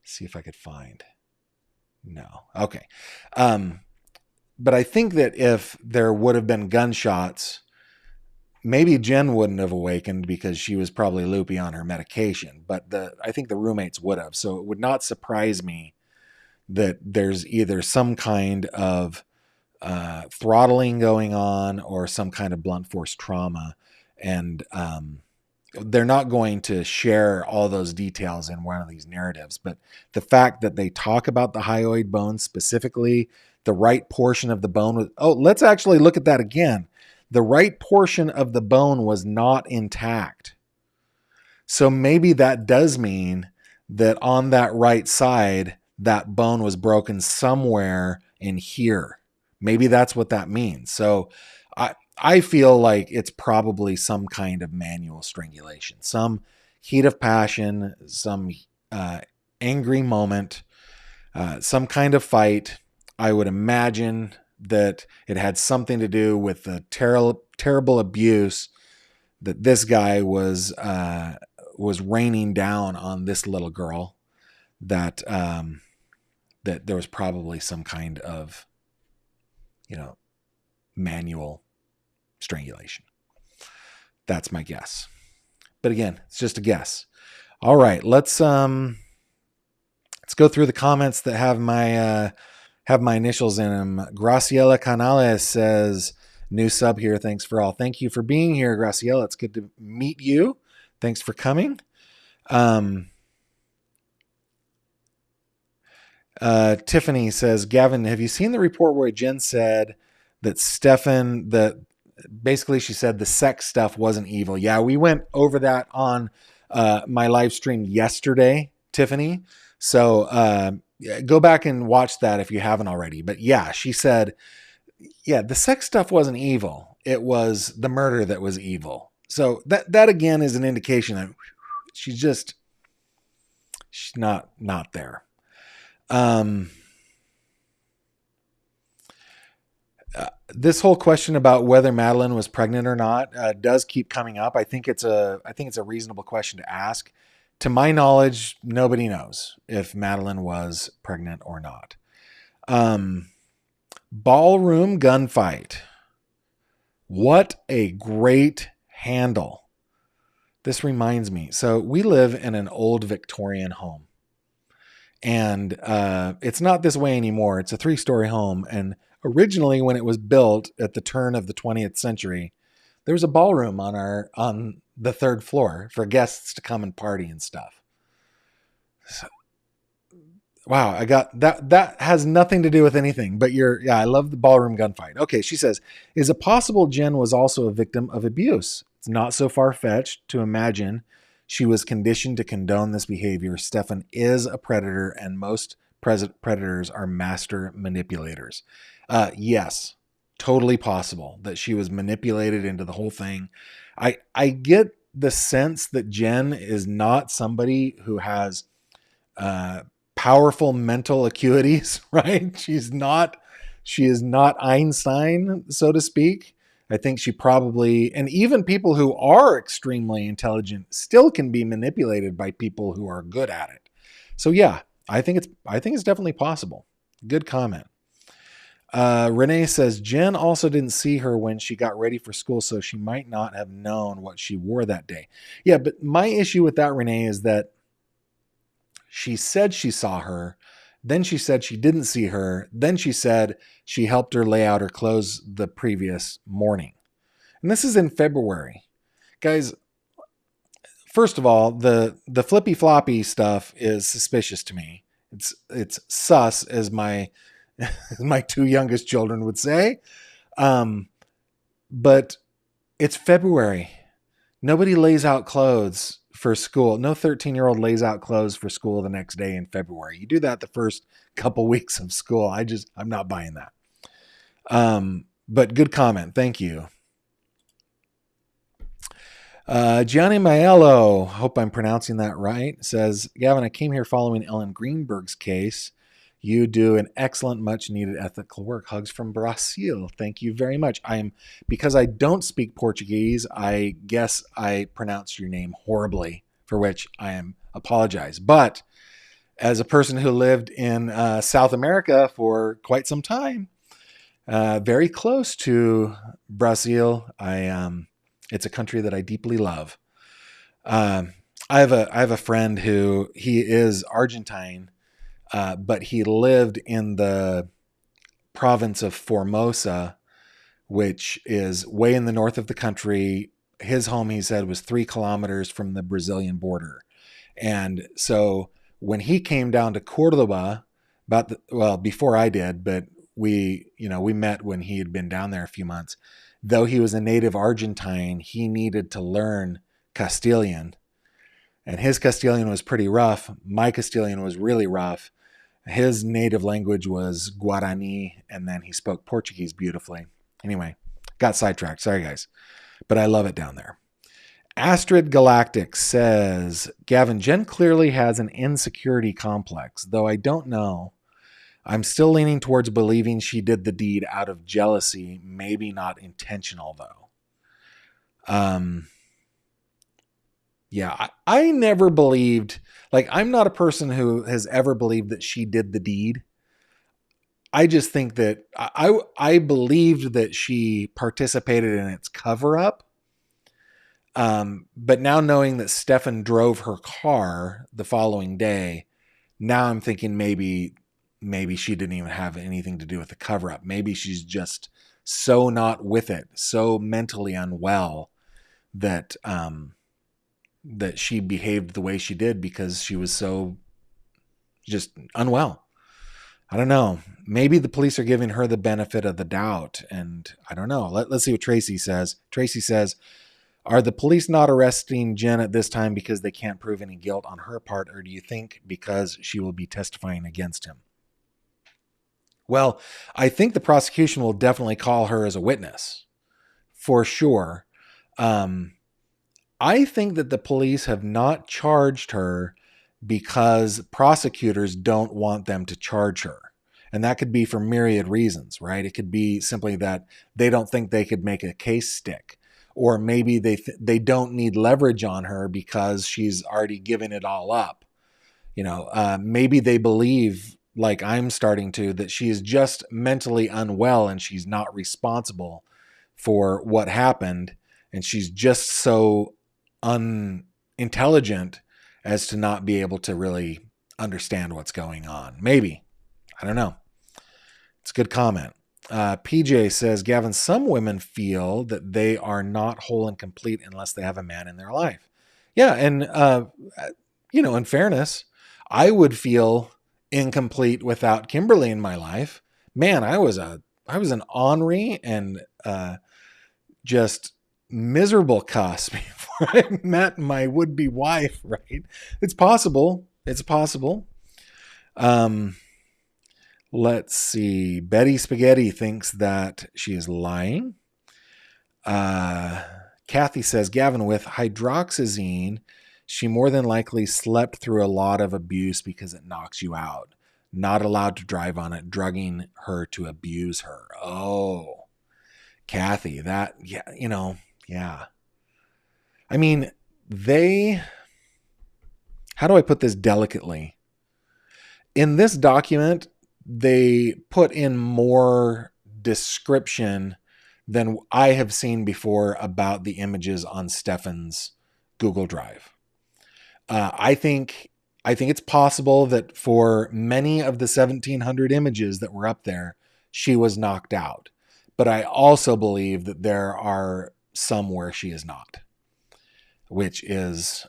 see if I could find. No. Okay. But I think that if there would have been gunshots, maybe Jen wouldn't have awakened because she was probably loopy on her medication, but I think the roommates would have. So it would not surprise me that there's either some kind of throttling going on or some kind of blunt force trauma. And they're not going to share all those details in one of these narratives. But the fact that they talk about the hyoid bone specifically, the right portion of the bone. Let's actually look at that again. The right portion of the bone was not intact. So maybe that does mean that on that right side, that bone was broken somewhere in here. Maybe that's what that means. So I feel like it's probably some kind of manual strangulation, some heat of passion, some angry moment, some kind of fight. I would imagine that it had something to do with the terrible abuse that this guy was raining down on this little girl. That that there was probably some kind of manual strangulation. That's my guess. But again, it's just a guess. All right, let's go through the comments that have my initials in them. Graciela Canales says, new sub here. Thanks for all. Thank you for being here, Graciela. It's good to meet you. Thanks for coming. Tiffany says, Gavin, have you seen the report where Jen said that basically she said the sex stuff wasn't evil? Yeah, we went over that on my live stream yesterday, Tiffany. So go back and watch that if you haven't already. But yeah, she said, yeah, the sex stuff wasn't evil. It was the murder that was evil. So that again is an indication that she's not there. This whole question about whether Madeline was pregnant or not does keep coming up. I think it's a reasonable question to ask. To my knowledge, nobody knows if Madeline was pregnant or not. Ballroom gunfight. What a great handle. This reminds me. So we live in an old Victorian home. And it's not this way anymore. It's a 3-story home. And originally, when it was built at the turn of the 20th century, there was a ballroom on the 3rd floor for guests to come and party and stuff. So, wow, I got that. That has nothing to do with anything, but I love the ballroom gunfight. Okay, she says, is it possible Jen was also a victim of abuse? It's not so far-fetched to imagine she was conditioned to condone this behavior. Stefan is a predator, and most predators are master manipulators. Yes, totally possible that she was manipulated into the whole thing. I get the sense that Jen is not somebody who has powerful mental acuities, right? She is not Einstein, so to speak. I think she probably, and even people who are extremely intelligent still can be manipulated by people who are good at it. So yeah, I think it's definitely possible. Good comment. Renee says Jen also didn't see her when she got ready for school, so she might not have known what she wore that day. Yeah, but my issue with that, Renee, is that she said she saw her, then she said she didn't see her, then she said she helped her lay out her clothes the previous morning. And this is in February. Guys, first of all, the flippy floppy stuff is suspicious to me. It's sus, as my 2 youngest children would say. But it's February. Nobody lays out clothes for school. No 13-year-old lays out clothes for school the next day in February. You do that the first couple weeks of school. I'm not buying that. But good comment. Thank you. Gianni Maiello, hope I'm pronouncing that right, says, Gavin, I came here following Ellen Greenberg's case. You do an excellent, much-needed ethical work. Hugs from Brazil. Thank you very much. Because I don't speak Portuguese, I guess I pronounced your name horribly, for which I apologize. But as a person who lived in South America for quite some time, very close to Brazil, it's a country that I deeply love. I have a friend who he is Argentine. But he lived in the province of Formosa, which is way in the north of the country. His home, he said, was 3 kilometers from the Brazilian border. And so when he came down to Cordoba, before I did, but we met when he had been down there a few months. Though he was a native Argentine, he needed to learn Castilian. And his Castilian was pretty rough. My Castilian was really rough. His native language was Guarani, and then he spoke Portuguese beautifully. Anyway, got sidetracked. Sorry, guys. But I love it down there. Astrid Galactic says, Gavin, Jen clearly has an insecurity complex, though I don't know. I'm still leaning towards believing she did the deed out of jealousy, maybe not intentional, though. Yeah, I never believed, I'm not a person who has ever believed that she did the deed. I just think that I believed that she participated in its cover up. But now knowing that Stefan drove her car the following day, now I'm thinking maybe she didn't even have anything to do with the cover up. Maybe she's just so not with it, so mentally unwell that she behaved the way she did because she was so just unwell. I don't know. Maybe the police are giving her the benefit of the doubt, and I don't know. Let's see what Tracy says. Tracy says, are the police not arresting Jen at this time because they can't prove any guilt on her part, or do you think because she will be testifying against him? Well, I think the prosecution will definitely call her as a witness, for sure. I think that the police have not charged her because prosecutors don't want them to charge her. And that could be for myriad reasons, right? It could be simply that they don't think they could make a case stick. Or maybe they don't need leverage on her because she's already given it all up. Maybe they believe, like I'm starting to, that she is just mentally unwell and she's not responsible for what happened. And she's just so unintelligent as to not be able to really understand what's going on. Maybe. I don't know. It's a good comment. PJ says, Gavin, some women feel that they are not whole and complete unless they have a man in their life. Yeah. And, in fairness, I would feel incomplete without Kimberly in my life. Man, I was an ornery and just miserable cuss before I met my would-be wife, right? It's possible. It's possible. Let's see. Betty Spaghetti thinks that she is lying. Kathy says, Gavin, with hydroxyzine, she more than likely slept through a lot of abuse because it knocks you out. Not allowed to drive on it, drugging her to abuse her. Oh, Kathy, that, yeah, yeah. I mean, how do I put this delicately? In this document, they put in more description than I have seen before about the images on Stefan's Google Drive. I think it's possible that for many of the 1,700 images that were up there, she was knocked out. But I also believe that there are some where she is not, which is,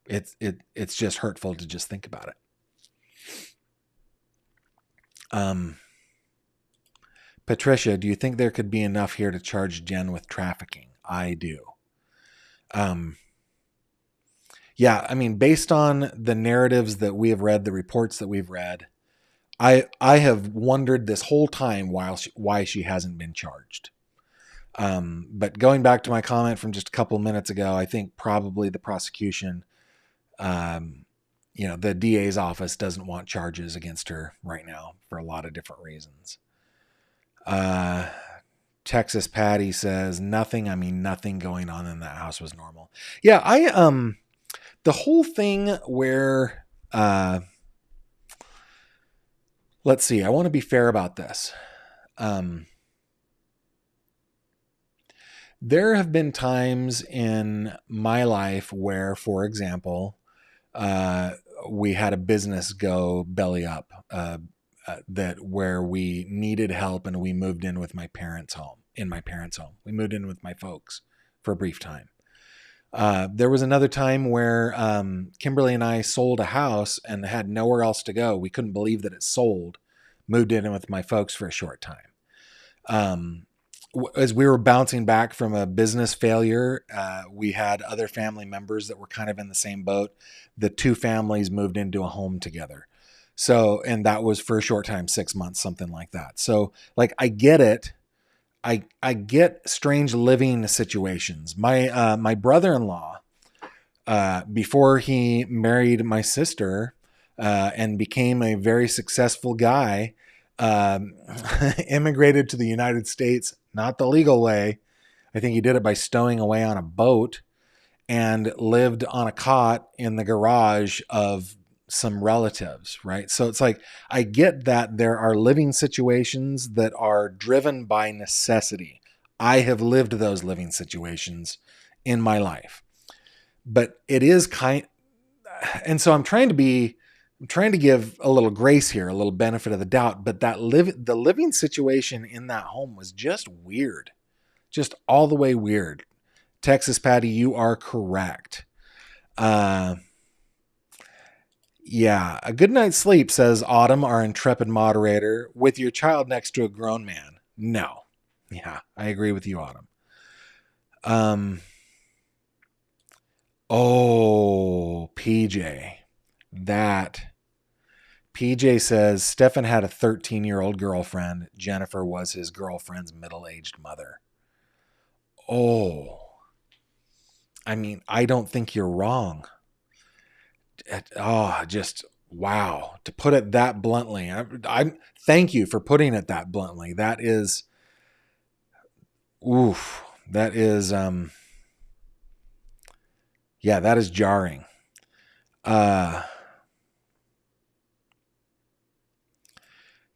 it's just hurtful to just think about it. Patricia, do you think there could be enough here to charge Jen with trafficking? I do. Yeah, based on the narratives that we have read, the reports that we've read, I have wondered this whole time why she hasn't been charged. But going back to my comment from just a couple minutes ago, I think probably the prosecution, the DA's office doesn't want charges against her right now for a lot of different reasons. Texas Patty says nothing going on in that house was normal. Yeah, the whole thing where, let's see, I want to be fair about this. There have been times in my life where, for example, we had a business go belly up, where we needed help and we moved in with my parents' home. We moved in with my folks for a brief time. There was another time where Kimberly and I sold a house and had nowhere else to go. We couldn't believe that it sold. Moved in with my folks for a short time. As we were bouncing back from a business failure, we had other family members that were kind of in the same boat. The two families moved into a home together. So, and that was for a short time, 6 months, something like that. So, I get it. I get strange living situations. My brother-in-law, before he married my sister, and became a very successful guy, immigrated to the United States, not the legal way. I think he did it by stowing away on a boat and lived on a cot in the garage of some relatives, right? So it's I get that there are living situations that are driven by necessity. I have lived those living situations in my life, but it is and so I'm trying to give a little grace here, a little benefit of the doubt, but the living situation in that home was just weird, just all the way weird. Texas Patty, you are correct. Yeah, a good night's sleep, says Autumn, our intrepid moderator, with your child next to a grown man. No. Yeah, I agree with you, Autumn. PJ. PJ says Stefan had a 13-year-old girlfriend. Jennifer was his girlfriend's middle-aged mother. I don't think you're wrong. Just wow. To put it that bluntly, I thank you for putting it that bluntly. That is, that is, that is jarring.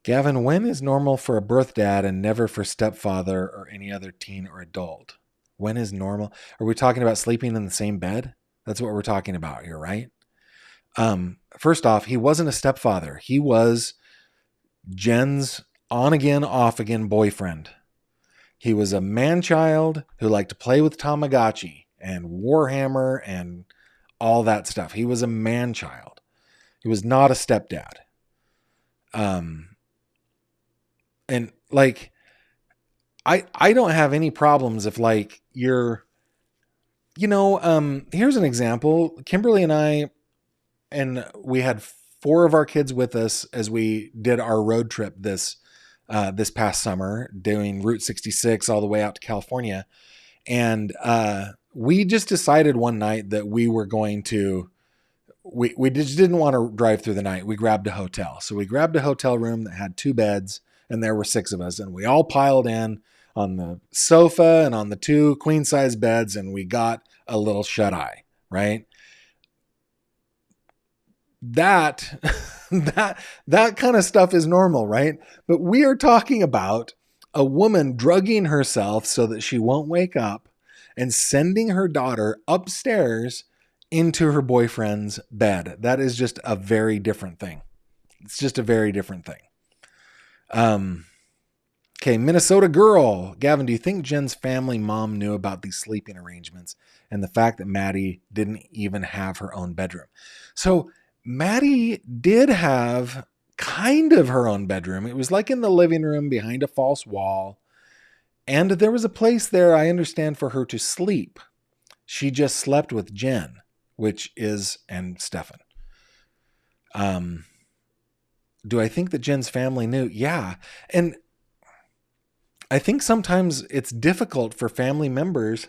Gavin, when is normal for a birth dad and never for stepfather or any other teen or adult? When is normal? Are we talking about sleeping in the same bed? That's what we're talking about here, right? First off, he wasn't a stepfather. He was Jen's on again, off again boyfriend. He was a man-child who liked to play with Tamagotchi and Warhammer and all that stuff. He was a man-child. He was not a stepdad. And like, I don't have any problems if like you're, here's an example. Kimberly and we had 4 of our kids with us as we did our road trip this past summer, doing Route 66 all the way out to California. And we just decided one night that we were going to, we just didn't want to drive through the night. We grabbed a hotel. So we grabbed a hotel room that had 2 beds, and there were 6 of us, and we all piled in on the sofa and on the 2 queen size beds, and we got a little shut eye, right? That kind of stuff is normal, right? But we are talking about a woman drugging herself so that she won't wake up and sending her daughter upstairs into her boyfriend's bed. That is just a very different thing. It's just a very different thing. Okay, Minnesota girl. Gavin, do you think Jen's family mom knew about these sleeping arrangements and the fact that Maddie didn't even have her own bedroom? So Maddie did have kind of her own bedroom. It was like in the living room behind a false wall. And there was a place there, I understand, for her to sleep. She just slept with Jen, and Stefan. Do I think that Jen's family knew? Yeah. And I think sometimes it's difficult for family members.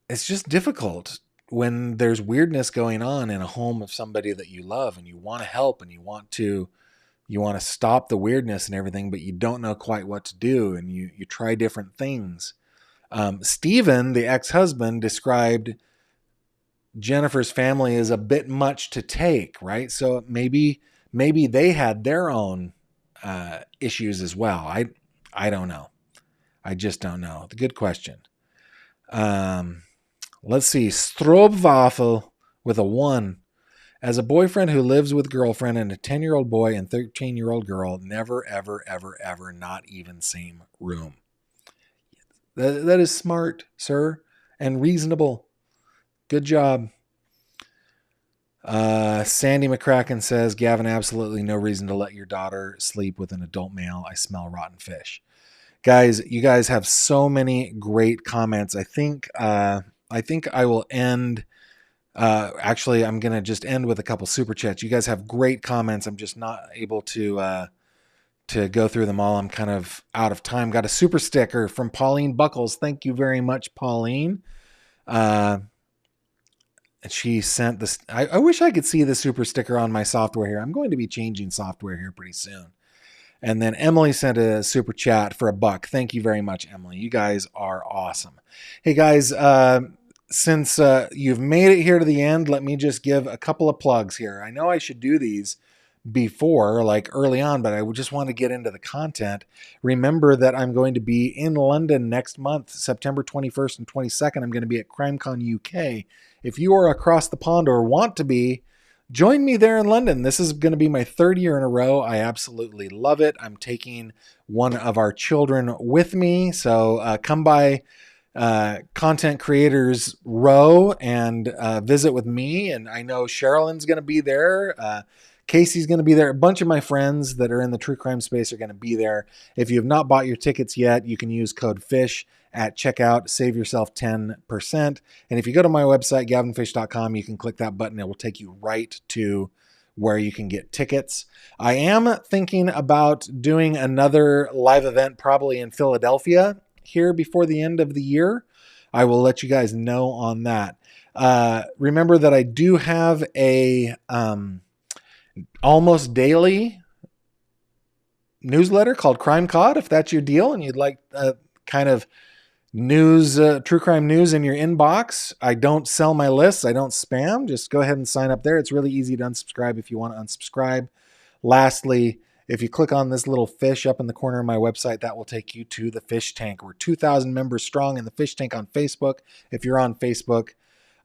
It's just difficult when there's weirdness going on in a home of somebody that you love and you want to help and you want to stop the weirdness and everything, but you don't know quite what to do. And you try different things. Stephen, the ex-husband, described Jennifer's family as a bit much to take, right? So maybe they had their own issues as well. I don't know. I just don't know. Good question. Let's see. Stroopwafel with a 1. As a boyfriend who lives with girlfriend and a 10-year-old boy and 13-year-old girl, never, ever, ever, ever, not even same room. That is smart, sir, and reasonable. Good job. Sandy McCracken says, Gavin, absolutely no reason to let your daughter sleep with an adult male. I smell rotten fish. Guys, you guys have so many great comments. I think I will end. Actually, I'm going to just end with a couple super chats. You guys have great comments. I'm just not able to go through them all. I'm kind of out of time. Got a super sticker from Pauline Buckles. Thank you very much, Pauline. And she sent this. I wish I could see the super sticker on my software here. I'm going to be changing software here pretty soon. And then Emily sent a super chat for $1. Thank you very much, Emily. You guys are awesome. Hey guys, since you've made it here to the end, let me just give a couple of plugs here. I know I should do these before, like early on, but I just want to get into the content. Remember that I'm going to be in London next month, September 21st and 22nd. I'm going to be at CrimeCon UK. If you are across the pond or want to be, join me there in London. This is going to be my 3rd year in a row. I absolutely love it. I'm taking one of our children with me. So come by Content Creators Row and visit with me. And I know Sherilyn's going to be there. Casey's going to be there. A bunch of my friends that are in the true crime space are going to be there. If you have not bought your tickets yet, you can use code FISH at checkout. Save yourself 10%. And if you go to my website, gavinfish.com, you can click that button. It will take you right to where you can get tickets. I am thinking about doing another live event, probably in Philadelphia here before the end of the year. I will let you guys know on that. Remember that I do have a almost daily newsletter called Crime Cod. If that's your deal and you'd like kind of news, true crime news in your inbox, I don't sell my lists. I don't spam. Just go ahead and sign up there. It's really easy to unsubscribe if you want to unsubscribe. Lastly, If you click on this little fish up in the corner of my website, that will take you to the fish tank. We're 2,000 members strong in the fish tank on Facebook. If you're on Facebook,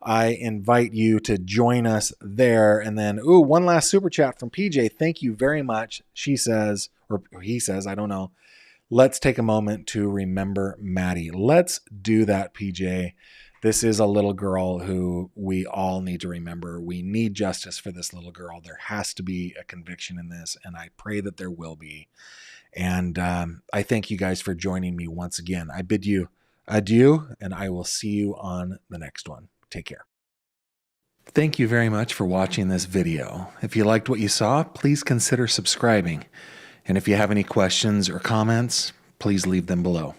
I invite you to join us there. And then, one last super chat from PJ. Thank you very much. She says, or he says, I don't know. Let's take a moment to remember Maddie. Let's do that, PJ. This is a little girl who we all need to remember. We need justice for this little girl. There has to be a conviction in this, and I pray that there will be. And I thank you guys for joining me once again. I bid you adieu, and I will see you on the next one. Take care. Thank you very much for watching this video. If you liked what you saw, please consider subscribing. And if you have any questions or comments, please leave them below.